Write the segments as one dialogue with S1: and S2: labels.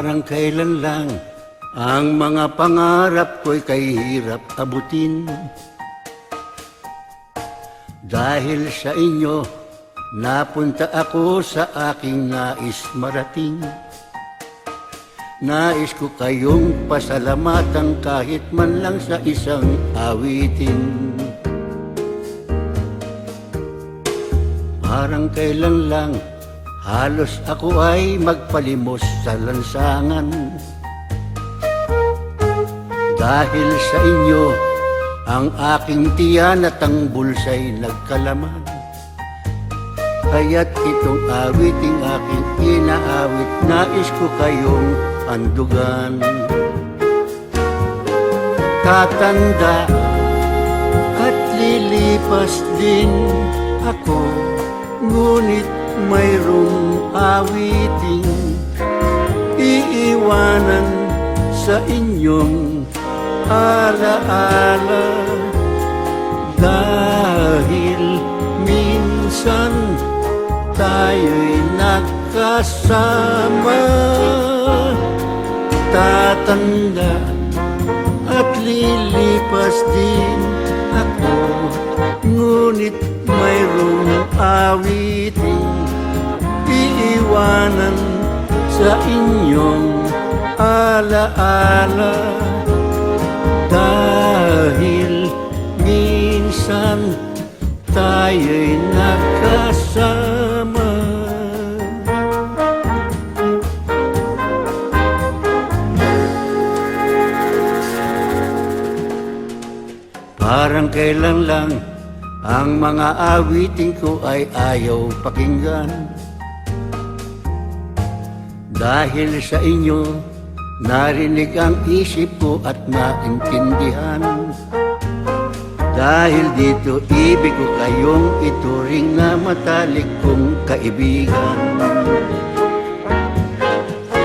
S1: Parang kailan lang ang mga pangarap ko'y kahirap abutin. Dahil sa inyo, napunta ako sa aking nais marating. Nais ko kayong pasalamatan kahit man lang sa isang awitin. Parang kailan lang halos ako ay magpalimos sa lansangan. Dahil sa inyo, ang aking tiyan at ang bulsa'y nagkalaman. Kaya't itong awiting aking inaawit, nais ko kayong andugan. Tatanda at lilipas din ako, ngunit mayroong awiting iiwanan sa inyong alaala. Dahil minsan tayo'y nagkasama. Tatanda at lilipas din ako, ngunit mayroong awiting iiwanan sa inyong alaala. Dahil minsan tayo'y nagkasama. Parang kailan lang ang mga awiting ko ay ayaw pakinggan. Dahil sa inyo, narinig ang isip ko at naintindihan. Dahil dito, ibig ko kayong ituring na matalik kong kaibigan.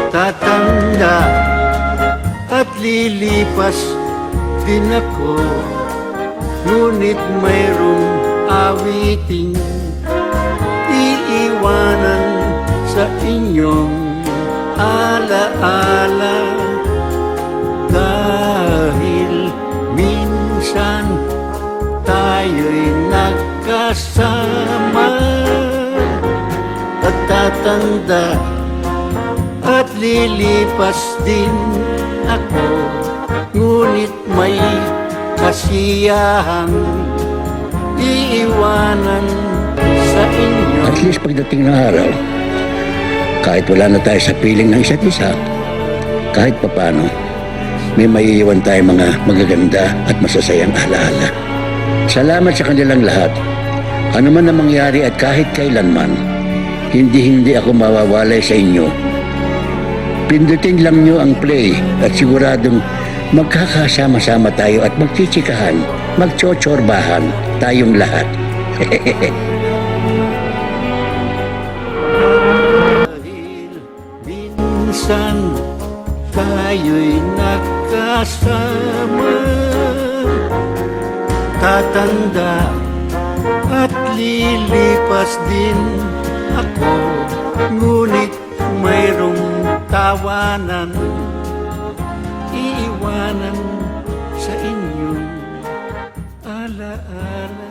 S1: Tatanda at lilipas din ako, ngunit mayroong awiting iiwanan sa inyong alaala. Dahil minsan tayo'y nagkasama. At tatanda at lilipas din ako, ngunit may kasiyahang iiwanan sa inyo.
S2: At least pagdating ng araw, kahit wala na tayo sa piling ng isa't isa, kahit papano, may maiiwan tayo mga magaganda at masasayang alaala. Salamat sa kanilang lahat. Ano man ang mangyari at kahit kailanman, hindi ako mawawalay sa inyo. Pindutin lang nyo ang play at siguradong magkakasama-sama tayo at magchichikahan, magchotsorbahan tayong lahat.
S1: Minsan tayo'y nagkasama. Tatanda at lilipas din ako, ngunit mayroong tawanan iiwanan sa inyong alaala.